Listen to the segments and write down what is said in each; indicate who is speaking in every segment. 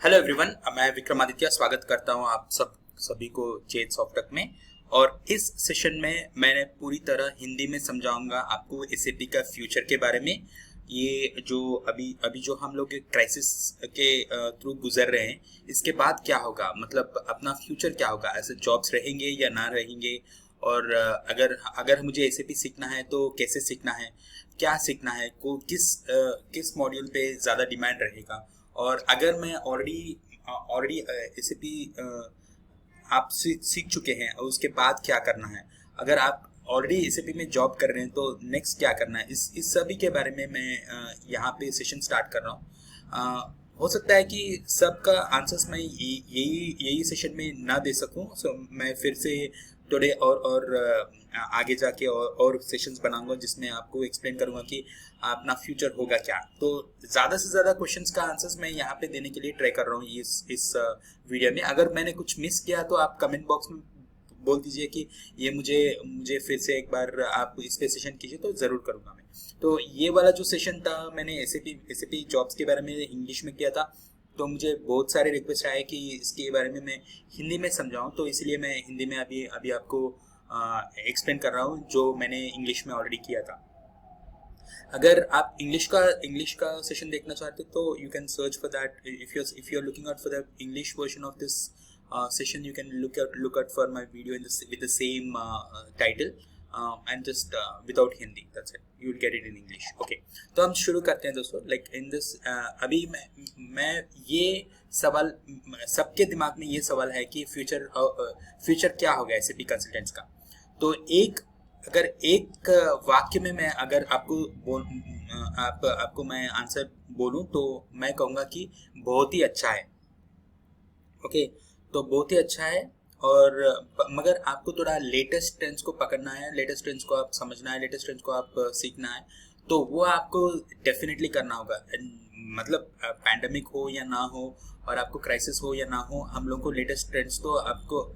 Speaker 1: Hello everyone, मैं विक्रमादित्य स्वागत करता हूं आप सभी को चेत सॉफ्टटेक में। और इस सेशन में मैंने पूरी तरह हिंदी में समझाऊंगा आपको एसएपी का फ्यूचर के बारे में। ये जो अभी अभी जो हम लोग क्राइसिस के थ्रू गुजर रहे हैं, इसके बाद क्या होगा, मतलब अपना फ्यूचर क्या होगा, ऐसे जॉब्स रहेंगे या ना रहेंगे। और अगर अगर मुझे एसएपी सीखना है तो कैसे सीखना है, क्या सीखना है, को किस मॉड्यूल पे ज़्यादा डिमांड रहेगा। और अगर मैं ऑलरेडी ऑलरेडी एसएपी आप सीख चुके हैं और उसके बाद क्या करना है, अगर आप ऑलरेडी एसएपी में जॉब कर रहे हैं तो नेक्स्ट क्या करना है, इस सभी के बारे में मैं यहाँ पे सेशन स्टार्ट कर रहा हूँ। हो सकता है कि सबका आंसर्स मैं यही यही सेशन में ना दे सकूं, सो मैं फिर से थोड़े और आगे जाके और सेशंस बनाऊंगा जिसमें आपको एक्सप्लेन करूंगा कि अपना फ्यूचर होगा क्या। तो ज़्यादा से ज़्यादा क्वेश्चंस का आंसर्स मैं यहाँ पे देने के लिए ट्राई कर रहा हूँ इस वीडियो में। अगर मैंने कुछ मिस किया तो आप कमेंट बॉक्स में बोल दीजिए कि ये मुझे मुझे फिर से एक बार आप इस पे सेशन कीजिए, तो ज़रूर करूँगा मैं। तो ये वाला जो सेशन था मैंने एसएपी जॉब्स के बारे में इंग्लिश में किया था, तो मुझे बहुत सारे रिक्वेस्ट आए कि इसके बारे में मैं हिंदी में समझाऊं, तो इसलिए मैं हिंदी में अभी अभी आपको एक्सप्लेन कर रहा हूँ जो मैंने इंग्लिश में ऑलरेडी किया था। अगर आप इंग्लिश का सेशन देखना चाहते हो तो you can search for that. If you are looking out for the English version of this session, you can look out for my video with the same title, and just without Hindi, that's it, you will get it in English. Okay, तो हम शुरू करते हैं दोस्तों। Like in this अभी मैं ये सवाल, सबके दिमाग में ये सवाल है कि फ्यूचर क्या होगा एसएपी कंसल्टेंट्स का। तो अगर एक वाक्य में मैं अगर आपको मैं आंसर बोलूं तो मैं कहूँगा कि बहुत ही अच्छा है। ओके, तो बहुत ही अच्छा है। और मगर आपको थोड़ा लेटेस्ट ट्रेंड्स को पकड़ना है, लेटेस्ट ट्रेंड्स को आप समझना है, लेटेस्ट ट्रेंड्स को आप सीखना है, तो वो आपको डेफिनेटली करना होगा। मतलब पैंडेमिक हो या ना हो और आपको क्राइसिस हो या ना हो, हम लोग को लेटेस्ट ट्रेंड्स तो आपको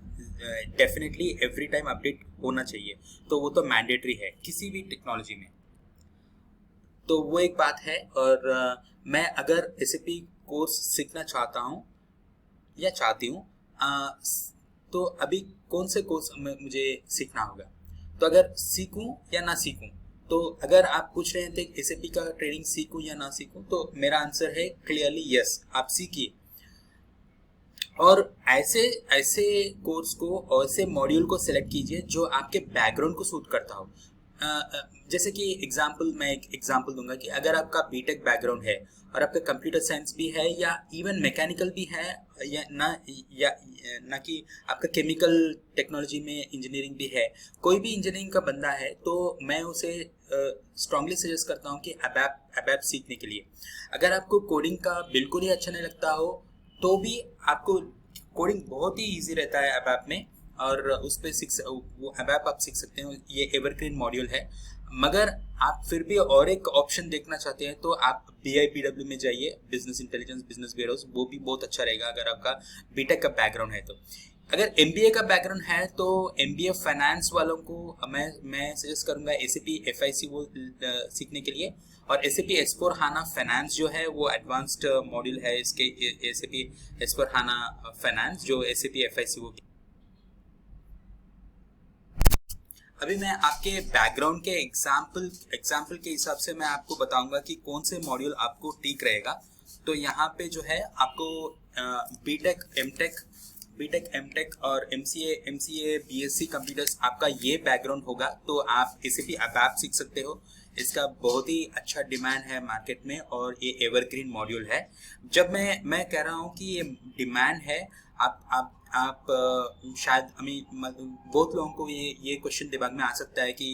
Speaker 1: डेफिनेटली एवरी टाइम अपडेट होना चाहिए। तो वो तो मैंडेटरी है किसी भी टेक्नोलॉजी में। तो वो एक बात है। और मैं अगर एसएपी कोर्स सीखना चाहता हूँ या चाहती हूँ, तो अभी कौन से कोर्स में मुझे सीखना होगा। तो अगर सीखूं या ना सीखूं, तो अगर आप पूछ रहे थे एसएपी का ट्रेनिंग सीखूं या ना सीखूं, तो मेरा आंसर है क्लियरली यस, आप सीखिए। और ऐसे ऐसे कोर्स को और ऐसे मॉड्यूल को सिलेक्ट कीजिए जो आपके बैकग्राउंड को सूट करता हो। जैसे कि मैं एक एग्जांपल दूंगा कि अगर आपका बीटेक बैकग्राउंड है और आपका कंप्यूटर साइंस भी है या इवन मैकेनिकल भी है, या ना कि आपका केमिकल टेक्नोलॉजी में इंजीनियरिंग भी है, कोई भी इंजीनियरिंग का बंदा है, तो मैं उसे स्ट्रांगली सजेस्ट करता हूँ कि अबैप सीखने के लिए। अगर आपको कोडिंग का बिल्कुल ही अच्छा नहीं लगता हो तो भी आपको कोडिंग बहुत ही इजी रहता है अबैप में, और उस पर वो अबैप आप सीख सकते हो। ये एवरग्रीन मॉड्यूल है। मगर आप फिर भी और एक ऑप्शन देखना चाहते हैं तो आप BIPW में जाइए, बिजनेस इंटेलिजेंस बिजनेस वेयरहाउस, वो भी बहुत अच्छा रहेगा अगर आपका बीटेक का बैकग्राउंड है। तो अगर MBA का बैकग्राउंड है तो MBA फाइनेंस वालों को मैं सजेस्ट करूंगा SAP FIC वो सीखने के लिए। और SAP S/4HANA फाइनेंस जो है वो एडवांस्ड मॉड्यूल है इसके, SAP S/4HANA फाइनेंस जो SAP FIC वो। अभी मैं आपके बैकग्राउंड के एग्जाम्पल के हिसाब से मैं आपको बताऊंगा कि कौन से मॉड्यूल आपको ठीक रहेगा। तो यहाँ पे जो है आपको बीटेक एमटेक और MCA BSc कंप्यूटर्स, आपका ये बैकग्राउंड होगा तो आप SAP ABAP सीख सकते हो। इसका बहुत ही अच्छा डिमांड है मार्केट में और ये एवरग्रीन मॉड्यूल है। जब मैं कह रहा हूँ कि ये डिमांड है, आप शायद बहुत लोगों को ये क्वेश्चन दिमाग में आ सकता है कि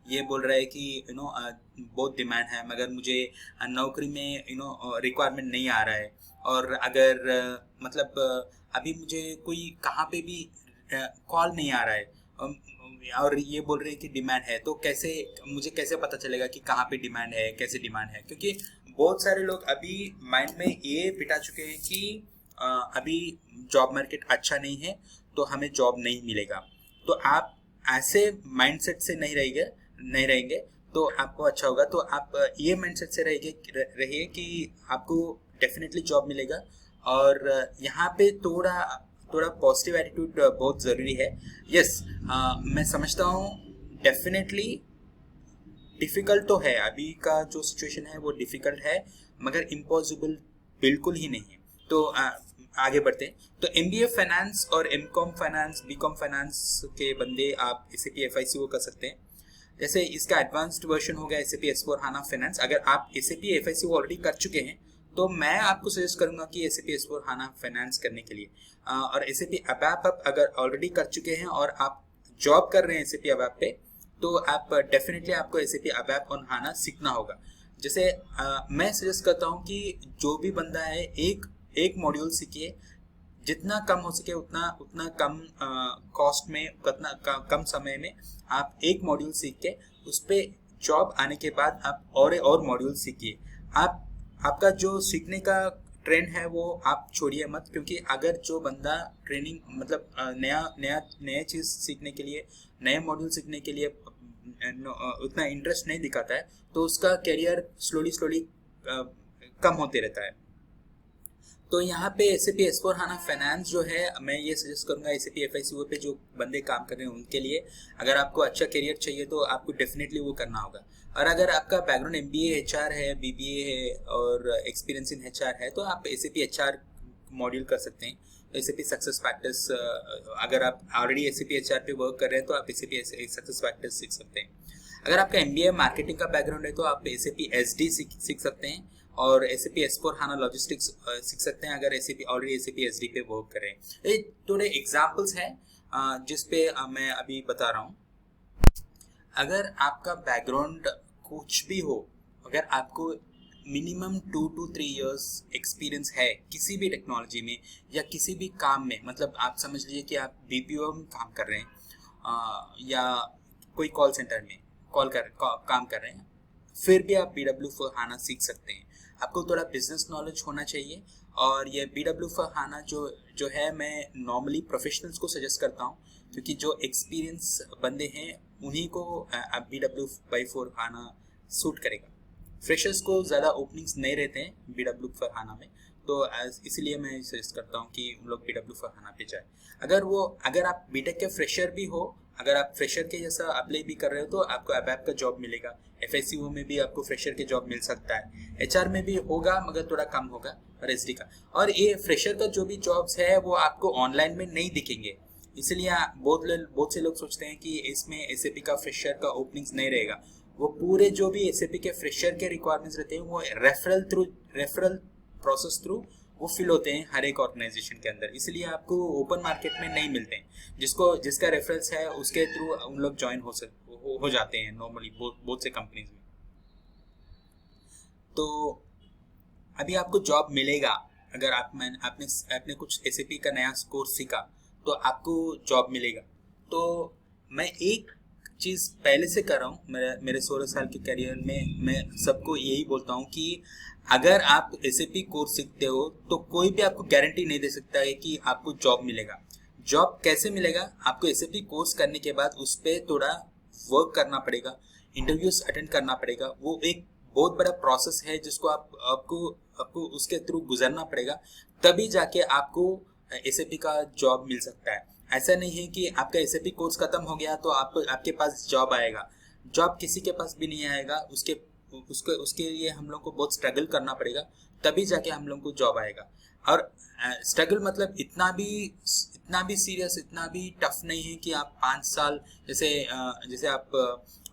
Speaker 1: ये बोल रहा है कि बहुत डिमांड है मगर मुझे नौकरी में रिक्वायरमेंट नहीं आ रहा है। और अगर मतलब अभी मुझे कोई कहाँ पे भी कॉल नहीं आ रहा है, और ये बोल रहे हैं कि डिमांड है, तो मुझे कैसे पता चलेगा कि कहाँ पे डिमांड है, कैसे डिमांड है। क्योंकि बहुत सारे लोग अभी माइंड में ये बिठा चुके हैं कि अभी जॉब मार्केट अच्छा नहीं है तो हमें जॉब नहीं मिलेगा। तो आप ऐसे माइंडसेट से नहीं रहेंगे तो आपको अच्छा होगा। तो आप ये माइंडसेट से रहिए कि आपको डेफिनेटली जॉब मिलेगा। और यहाँ पे थोड़ा थोड़ा पॉजिटिव एटीट्यूड बहुत ज़रूरी है। यस, मैं समझता हूँ डेफिनेटली डिफ़िकल्ट तो है, अभी का जो सिचुएशन है वो डिफ़िकल्ट है, मगर इम्पॉसिबल बिल्कुल ही नहीं है। तो आगे बढ़ते हैं। तो एमबीए फाइनेंस और एमकॉम फाइनेंस, बीकॉम फाइनेंस के बंदे आप एसएपी एफआईसीओ कर सकते हैं। जैसे इसका एडवांस्ड वर्जन हो गया एसएपी एस/4HANA फाइनेंस। अगर आप एसएपी एफआईसीओ ऑलरेडी कर चुके हैं तो मैं आपको सजेस्ट करूंगा कि एसएपी एस/4HANA फाइनेंस करने के लिए, और एसएपी अबैप आप अगर ऑलरेडी कर चुके हैं और आप जॉब कर रहे हैं एसएपी अबैप पे, तो आप डेफिनेटली आपको एसएपी अबैप ऑन हाना सीखना होगा। जैसे मैं सजेस्ट करता हूँ कि जो भी बंदा है एक मॉड्यूल सीखिए, जितना कम हो सके उतना उतना कम कॉस्ट में, उतना कम समय में आप एक मॉड्यूल सीख के उस पे जॉब आने के बाद आप और मॉड्यूल सीखिए। आपका जो सीखने का ट्रेंड है वो आप छोड़िए मत, क्योंकि अगर जो बंदा ट्रेनिंग मतलब नया चीज़ सीखने के लिए, नए मॉड्यूल सीखने के लिए उतना इंटरेस्ट नहीं दिखाता है तो उसका करियर स्लोली कम होते रहता है। तो यहाँ पे एसएपी एस/4HANA फाइनेंस जो है, मैं ये सजेस्ट करूँगा एसएपी एफआईसीओ पे जो बंदे काम कर रहे हैं उनके लिए, अगर आपको अच्छा करियर चाहिए तो आपको डेफिनेटली वो करना होगा। और अगर आपका बैकग्राउंड एमबीए एचआर है, बीबीए है और एक्सपीरियंस इन एचआर है तो आप एसएपी एचआर मॉड्यूल कर सकते हैं। एसएपी सक्सेस फैक्टर्स, अगर आप ऑलरेडी एसएपी एचआर पे वर्क कर रहे हैं तो आप एसएपी सक्सेस फैक्टर्स सीख सकते हैं। अगर आपका एमबीए मार्केटिंग का बैकग्राउंड है तो आप एसएपी एसडी सीख सकते हैं और एसएपी एस/4HANA लॉजिस्टिक्स सीख सकते हैं अगर एसएपी ऑलरेडी एसएपी एसडी पे वर्क कर रहे हैं। ये थोड़े एग्जांपल्स हैं जिस पे मैं अभी बता रहा हूँ। अगर आपका बैकग्राउंड कुछ भी हो, अगर आपको मिनिमम 2 to 3 इयर्स एक्सपीरियंस है किसी भी टेक्नोलॉजी में या किसी भी काम में, मतलब आप समझ लीजिए कि आप बीपीओ में काम कर रहे हैं या कोई कॉल सेंटर में काम कर रहे हैं, फिर भी आप BW4HANA सीख सकते हैं। आपको थोड़ा बिजनेस नॉलेज होना चाहिए, और ये BW4HANA जो है मैं नॉर्मली प्रोफेशनल्स को सजेस्ट करता हूँ, क्योंकि जो एक्सपीरियंस बंदे हैं उन्हीं को BW4HANA सूट करेगा। फ्रेशर्स को ज़्यादा ओपनिंग्स नहीं रहते हैं BW4HANA में, तो इसलिए मैं सजेस्ट करता हूँ कि उन लोग BW4HANA पे जाए। अगर आप बीटेक के फ्रेशर भी हो, अगर आप फ्रेशर के जैसा अप्लाई भी कर रहे हो तो आपको अबैप का जॉब मिलेगा। एफएससीओ में भी आपको फ्रेशर के जॉब मिल सकता है, एचआर में भी होगा मगर थोड़ा कम होगा, और एसडी का। और ये फ्रेशर का जो भी जॉब्स है वो आपको ऑनलाइन में नहीं दिखेंगे, इसलिए बहुत से लोग सोचते हैं कि इसमें एसएपी का फ्रेशर का ओपनिंग्स नहीं रहेगा। वो पूरे जो भी एसएपी के फ्रेशर के रिक्वायरमेंट्स रहते हैं वो रेफरल प्रोसेस थ्रू वो फिल होते हैं हर एक ऑर्गेनाइजेशन के अंदर, इसलिए आपको ओपन मार्केट में नहीं मिलते हैं। जिसका रेफरेंस है उसके थ्रू उन लोग ज्वाइन हो जाते हैं नॉर्मली बहुत से कंपनीज में। तो अभी आपको जॉब मिलेगा, अगर आपने कुछ एसएपी का नया कोर्स सीखा तो आपको जॉब मिलेगा। तो मैं एक चीज़ पहले से कर रहा हूँ, मेरे 16 साल के करियर में मैं सबको यही बोलता हूँ कि अगर आप एसएपी कोर्स सीखते हो तो कोई भी आपको गारंटी नहीं दे सकता है कि आपको जॉब मिलेगा। जॉब कैसे मिलेगा? आपको एसएपी कोर्स करने के बाद उस पर थोड़ा वर्क करना पड़ेगा, इंटरव्यूज अटेंड करना पड़ेगा। वो एक बहुत बड़ा प्रोसेस है जिसको आपको उसके थ्रू गुजरना पड़ेगा, तभी जाके आपको एसएपी का जॉब मिल सकता है। ऐसा नहीं है कि आपका एसएपी कोर्स खत्म हो गया तो आपके पास जॉब आएगा। जॉब किसी के पास भी नहीं आएगा, उसके लिए हम लोग को बहुत स्ट्रगल करना पड़ेगा, तभी जाके हम लोग को जॉब आएगा। और स्ट्रगल मतलब इतना भी सीरियस, इतना भी टफ नहीं है कि आप 5 साल, जैसे आप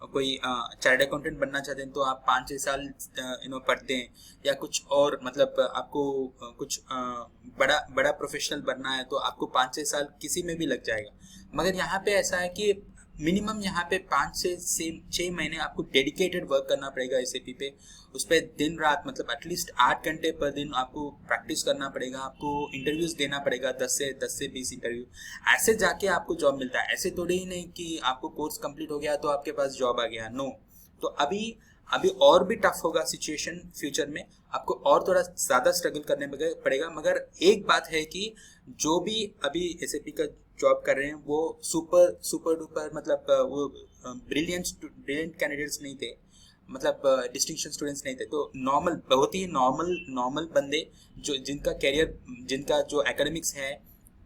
Speaker 1: कोई चार्टर्ड अकाउंटेंट बनना चाहते हैं तो आप 5-6 साल पढ़ते हैं, या कुछ और मतलब आपको कुछ बड़ा प्रोफेशनल बनना है तो आपको 5-6 साल किसी में भी लग जाएगा। मगर यहाँ पे ऐसा है कि मिनिमम यहाँ पे 5 से 6 महीने आपको डेडिकेटेड वर्क करना पड़ेगा एसएपी पे। उस पर दिन रात मतलब एटलीस्ट 8 घंटे पर दिन आपको प्रैक्टिस करना पड़ेगा, आपको इंटरव्यूज देना पड़ेगा, 10 से 20 इंटरव्यू, ऐसे जाके आपको जॉब मिलता है। ऐसे थोड़े ही नहीं कि आपको कोर्स कंप्लीट हो गया तो आपके पास जॉब आ गया, नो। तो अभी और भी टफ होगा सिचुएशन फ्यूचर में, आपको और थोड़ा ज़्यादा स्ट्रगल करने पड़ेगा। मगर एक बात है कि जो भी अभी एसएपी का जॉब कर रहे हैं वो सुपर डुपर मतलब वो ब्रिलियंट कैंडिडेट्स नहीं थे, मतलब डिस्टिंक्शन स्टूडेंट्स नहीं थे, तो नॉर्मल, बहुत ही नॉर्मल बंदे जो जिनका कैरियर, जिनका जो एकेडमिक्स है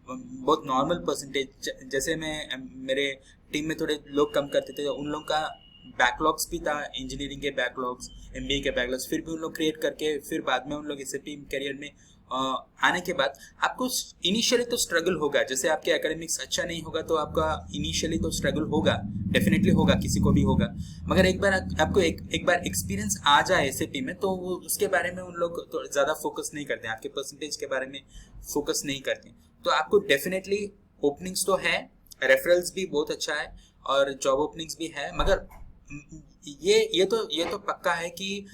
Speaker 1: बहुत नॉर्मल परसेंटेज, जैसे मैं मेरे टीम में थोड़े लोग कम करते थे, उन लोगों का बैकलॉग्स भी था, इंजीनियरिंग के बैकलॉग्स, एमबीए के बैकलॉग्स, फिर भी उन लोग क्रिएट करके फिर बाद में उन लोग एसएपी कैरियर में आने के बाद आपको इनिशियली तो स्ट्रगल होगा। जैसे आपके एकेडमिक्स अच्छा नहीं होगा तो आपका इनिशियली तो स्ट्रगल होगा, डेफिनेटली होगा, किसी को भी होगा। मगर एक बार आपको एक बार एक्सपीरियंस आ जाए एसएपी में तो वो उसके बारे में उन लोग तो ज़्यादा फोकस नहीं करते हैं, आपके परसेंटेज के बारे में फोकस नहीं करते। तो आपको डेफिनेटली ओपनिंग्स तो है, रेफरल्स भी बहुत अच्छा है और जॉब ओपनिंग्स भी है। मगर ये तो पक्का है कि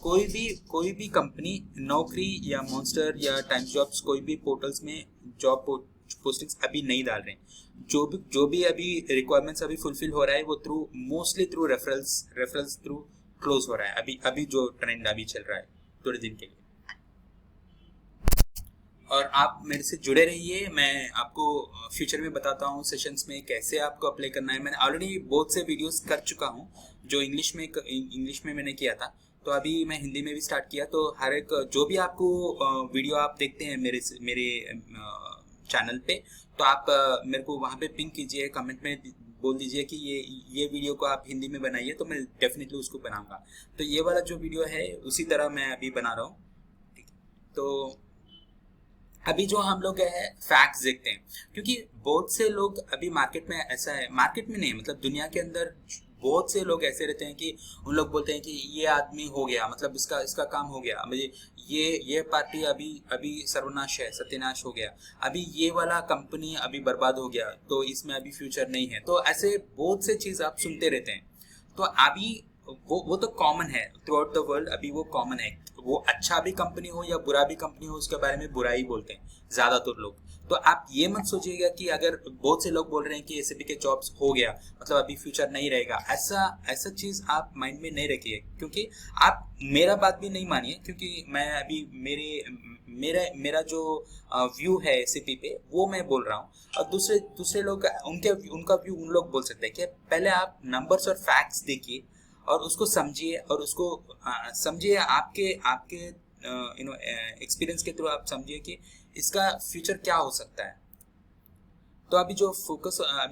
Speaker 1: कोई भी कंपनी नौकरी या मॉन्स्टर या टाइम जॉब्स कोई भी पोर्टल्स में जॉब पोस्टिंग्स अभी नहीं डाल रहे हैं। जो भी अभी रिक्वायरमेंट्स अभी फुलफिल हो रहा है वो mostly through referrals through close हो रहा है अभी जो ट्रेंड अभी चल रहा है थोड़े दिन के लिए। और आप मेरे से जुड़े रहिए, मैं आपको फ्यूचर में बताता हूँ सेशंस में कैसे आपको अप्लाई करना है। मैंने ऑलरेडी बहुत से वीडियोस कर चुका हूँ जो इंग्लिश में मैंने किया था, तो अभी मैं हिंदी में भी स्टार्ट किया। तो हर एक जो भी आपको वीडियो आप देखते हैं मेरे चैनल पे, तो आप मेरे को वहाँ पे पिंग कीजिए, कमेंट में बोल दीजिए कि ये वीडियो को आप हिंदी में बनाइए, तो मैं डेफिनेटली उसको बनाऊंगा। तो ये वाला जो वीडियो है उसी तरह मैं अभी बना रहा हूँ, ठीक है। तो अभी जो हम लोग है फैक्ट्स देखते हैं, क्योंकि बहुत से लोग अभी मार्केट में, ऐसा है मार्केट में नहीं मतलब दुनिया के अंदर बहुत से लोग ऐसे रहते हैं कि उन लोग बोलते हैं कि ये आदमी हो गया, मतलब इसका काम हो गया, मुझे ये पार्टी अभी सर्वनाश है, सत्यानाश हो गया, अभी ये वाला कंपनी अभी बर्बाद हो गया, तो इसमें अभी फ्यूचर नहीं है। तो ऐसे बहुत से चीज़ आप सुनते रहते हैं। तो अभी वो तो कॉमन है थ्रू आउट द वर्ल्ड, अभी वो कॉमन है। वो अच्छा भी कंपनी हो या बुरा भी कंपनी हो, उसके बारे में बुरा ही बोलते हैं ज्यादातर लोग। तो आप ये मत सोचिएगा कि अगर बहुत से लोग बोल रहे हैं कि एसएपी के जॉब्स हो गया मतलब अभी फ्यूचर नहीं रहेगा, ऐसा चीज आप माइंड में नहीं रखिए। क्योंकि आप मेरा बात भी नहीं मानिए, क्योंकि मैं अभी मेरा जो व्यू है एसएपी पे वो मैं बोल रहा हूँ, और दूसरे लोग उनका व्यू उन लोग बोल सकते हैं। कि पहले आप नंबर्स और फैक्ट्स देखिए और उसको समझिए, और उसको समझिए आपके एक्सपीरियंस के थ्रू आप समझिए कि इसका फ्यूचर क्या हो सकता है। तो अभी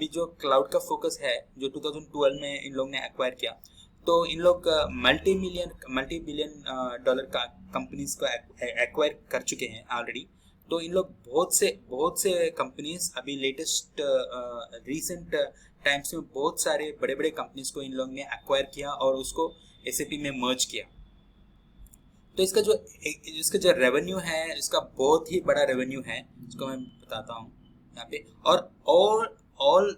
Speaker 1: जो क्लाउड का फोकस है जो 2012 में इन लोग ने एक्वायर किया, तो इन लोग मल्टी बिलियन डॉलर का कंपनीज को एक्वायर कर चुके हैं ऑलरेडी। तो इन लोग बहुत से कंपनीज अभी लेटेस्ट रीसेंट टाइम्स में बहुत सारे बड़े बड़े कंपनीज को इन लोग ने एक्वायर किया और उसको एसएपी में मर्ज किया। तो इसका जो रेवेन्यू है, इसका बहुत ही बड़ा रेवेन्यू है, इसको मैं बताता हूँ यहाँ पे। और ऑल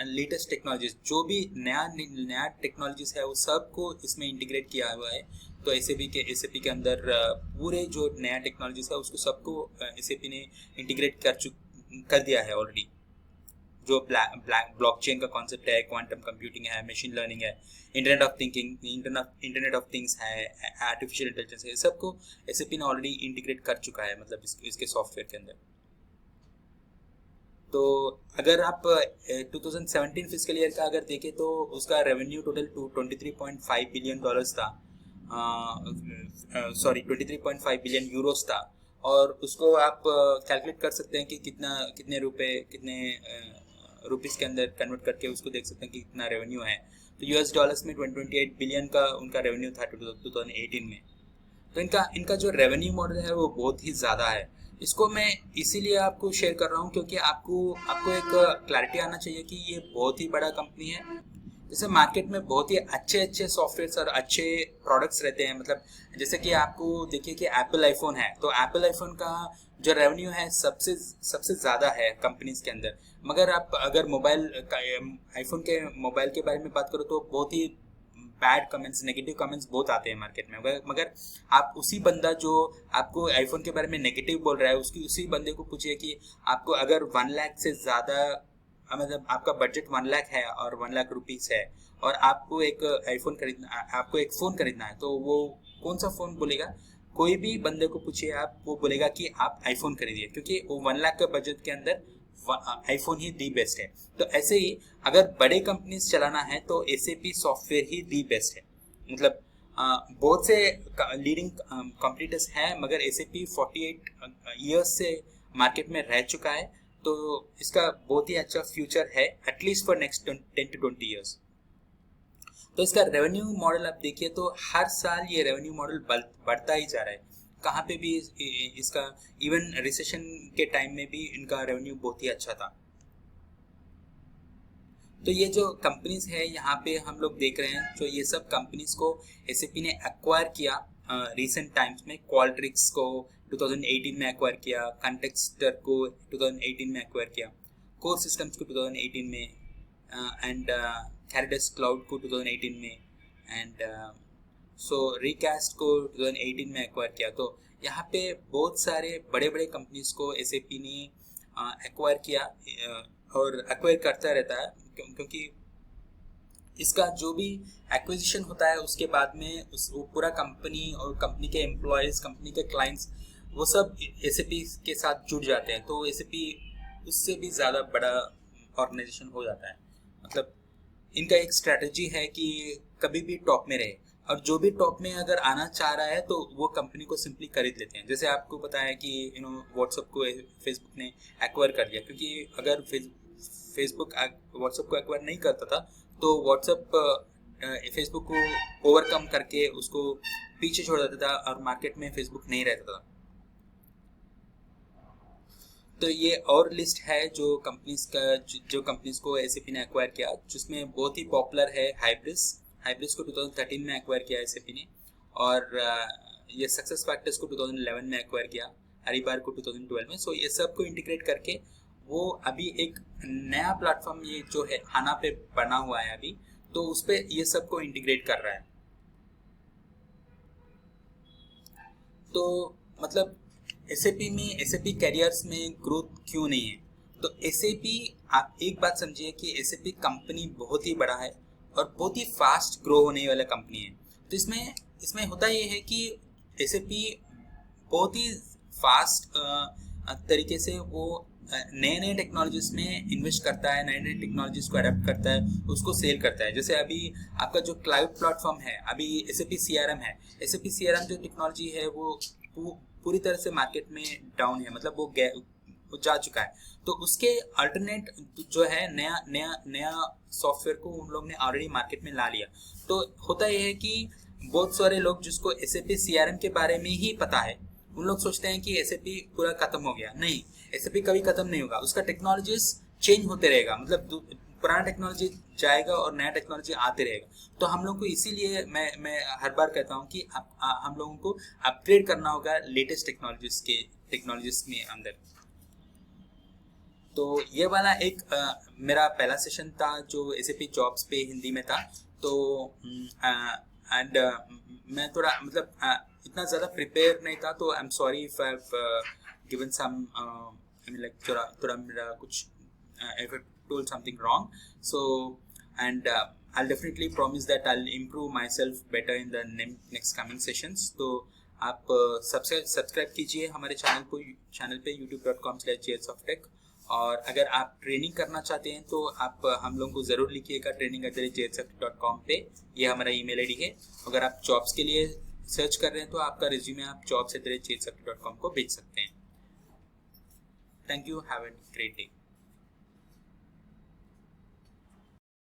Speaker 1: लेटेस्ट टेक्नोलॉजीज, जो भी नया टेक्नोलॉजीज है वो सबको इसमें इंटीग्रेट किया हुआ है। तो एसएपी के अंदर पूरे जो नया टेक्नोलॉजीज है उसको सबको एसएपी ने इंटीग्रेट कर दिया है ऑलरेडी। जो ब्लॉकचेन का कॉन्सेप्ट है, क्वांटम कंप्यूटिंग है, मशीन लर्निंग है, इंटरनेट ऑफ थिंग्स है, आर्टिफिशियल इंटेलिजेंस है, सबको एसएपी ने ऑलरेडी इंटीग्रेट कर चुका है मतलब इसके सॉफ्टवेयर के अंदर। तो अगर आप 2017 फिस्कल ईयर का अगर देखें तो उसका रेवेन्यू टोटल 23.5 बिलियन डॉलर्स था, 23.5 बिलियन यूरोस था। और उसको आप कैलकुलेट कर सकते हैं कि कितने रुपीस के अंदर कन्वर्ट करके उसको देख सकते हैं कि कितना रेवेन्यू है। तो यूएस डॉलर्स में 28 बिलियन का उनका रेवेन्यू था 2018 में। तो इनका जो रेवेन्यू मॉडल है वो बहुत ही ज़्यादा है। इसको मैं इसीलिए आपको शेयर कर रहा हूँ क्योंकि आपको एक क्लैरिटी आना चाहिए कि ये बहुत ही बड़ा कंपनी है। जैसे मार्केट में बहुत ही अच्छे सॉफ्टवेयर्स और अच्छे प्रोडक्ट्स रहते हैं, मतलब जैसे कि आपको देखिए कि एप्पल आईफोन है, तो एप्पल आईफोन का जो रेवेन्यू है सबसे ज़्यादा है कंपनीज के अंदर। मगर आप अगर आईफोन के मोबाइल के बारे में बात करो तो बहुत ही बैड कमेंट्स, नेगेटिव कमेंट्स बहुत आते हैं मार्केट में। मगर आप उसी बंदा जो आपको आईफोन के बारे में नेगेटिव बोल रहा है उसी बंदे को पूछिए कि आपको अगर 1 लाख से ज़्यादा, मतलब आपका बजट 1 लाख है और 1 लाख रुपीस है और आपको एक फ़ोन खरीदना है, तो वो कौन सा फ़ोन बोलेगा? कोई भी बंदे को पूछिए आप, वो बोलेगा कि आप आईफोन खरीदिए, क्योंकि वो 1 लाख के बजट के अंदर आईफोन ही दी बेस्ट है। तो ऐसे ही अगर बड़े कंपनीज चलाना है तो SAP software he the best है। मतलब बहुत से लीडिंग कॉम्पिटिटर्स हैं, मगर SAP 48 ईयर्स से मार्केट में रह चुका है, तो इसका बहुत ही अच्छा फ्यूचर है at least for next 10 to 20 years. तो इसका रेवेन्यू मॉडल आप देखिए तो हर साल ये रेवेन्यू मॉडल बढ़ता ही जा रहा है। कहाँ पे भी इसका इवन रिसेशन के टाइम में भी इनका रेवेन्यू बहुत ही अच्छा था। तो ये जो कंपनीज है यहाँ पे हम लोग देख रहे हैं, जो ये सब कंपनीज को SAP ने एक्वायर किया रिसेंट टाइम्स में। क्वाल्ट्रिक्स को 2018 में एक्वायर किया, कॉन्टेक्स्टर को 2018 में एक्वायर किया, कोर सिस्टम्स को 2018 में, एंड कैरिडस क्लाउड को 2018 में, एंड सो रिकास्ट को 2018 में एक्वायर किया। तो यहाँ पे बहुत सारे बड़े बड़े कंपनीज को SAP ने एक्वायर किया और एक्वायर करता रहता है, क्योंकि इसका जो भी एक्विजिशन होता है उसके बाद में वो पूरा कंपनी और कंपनी के एम्प्लॉयज, कंपनी के क्लाइंट्स, वो सब SAP के साथ जुड़ जाते हैं। तो SAP उससे भी ज़्यादा बड़ा ऑर्गेनाइजेशन हो जाता है। मतलब इनका एक स्ट्रैटेजी है कि कभी भी टॉप में रहे, और जो भी टॉप में अगर आना चाह रहा है तो वो कंपनी को सिंपली खरीद लेते हैं। जैसे आपको पता है कि व्हाट्सएप को फेसबुक ने एक्वायर कर दिया, क्योंकि अगर फेसबुक व्हाट्सएप को एक्वायर नहीं करता था तो व्हाट्सएप फेसबुक को ओवरकम करके उसको पीछे छोड़ देता था और मार्केट में फेसबुक नहीं रहता था। तो ये और लिस्ट है जो कंपनीज को SAP ने एक्वायर किया, जिसमें बहुत ही पॉपुलर है हाइब्रिस को 2013 में एक्वायर किया SAP ने, और ये सक्सेस फैक्टर्स को 2011 में एक्वायर किया, अरीबार को 2012 में। सो ये सब को इंटीग्रेट करके वो अभी एक नया प्लेटफॉर्म ये जो है हाना पे बना हुआ है अभी, तो उस पे ये सब को इंटीग्रेट कर रहा है। तो मतलब SAP कैरियर्स में ग्रोथ क्यों नहीं है? तो SAP, आप एक बात समझिए कि SAP कंपनी बहुत ही बड़ा है और बहुत ही फास्ट ग्रो होने वाला कंपनी है। तो इसमें होता ये है कि SAP बहुत ही फास्ट तरीके से वो नए टेक्नोलॉजीज में इन्वेस्ट करता है, नए टेक्नोलॉजीज को अडेप्ट करता है, उसको सेल करता है। जैसे अभी आपका जो क्लाउड प्लेटफॉर्म है, अभी SAP CRM है, SAP CRM जो टेक्नोलॉजी है वो पूरी तरह से मार्केट में डाउन है, मतलब वो जा चुका है। तो उसके अल्टरनेट जो है नया सॉफ्टवेयर को उन लोग ने ऑलरेडी मार्केट में ला लिया। तो होता यह है कि बहुत सारे लोग जिसको SAP CRM के बारे में ही पता है, उन लोग सोचते हैं कि SAP पूरा खत्म हो गया। नहीं, SAP कभी खत्म नहीं होगा, उसका टेक्नोलॉजीज चेंज होते रहेगा, मतलब पुराना टेक्नोलॉजी जाएगा और नया टेक्नोलॉजी आते रहेगा। तो हम लोग को इसीलिए मैं हर बार कहता हूँ कि हम लोगों को अपग्रेड करना होगा लेटेस्ट टेक्नोलॉजीज में अंदर। तो ये वाला एक मेरा पहला सेशन था जो SAP जॉब्स पे हिंदी में था। तो एंड मैं थोड़ा मतलब इतना ज़्यादा प्रिपेयर नहीं था, तो I am sorry if I have given some I mean like थोड़ा मेरा कुछ if I told something wrong. So and I'll definitely promise that I'll improve myself better in the next coming sessions. तो आप subscribe कीजिए हमारे channel पे youtube.com/jsoftech। और अगर आप ट्रेनिंग करना चाहते हैं तो आप हम लोगों को ज़रूर लिखिएगा training@jsoftech.com पे, ये हमारा email ID है। अगर आप जॉब्स के लिए सर्च कर रहे हैं तो आपका रिज्यूमे आप jobs@jsoftech.com को भेज सकते हैं। Thank you, have a great day.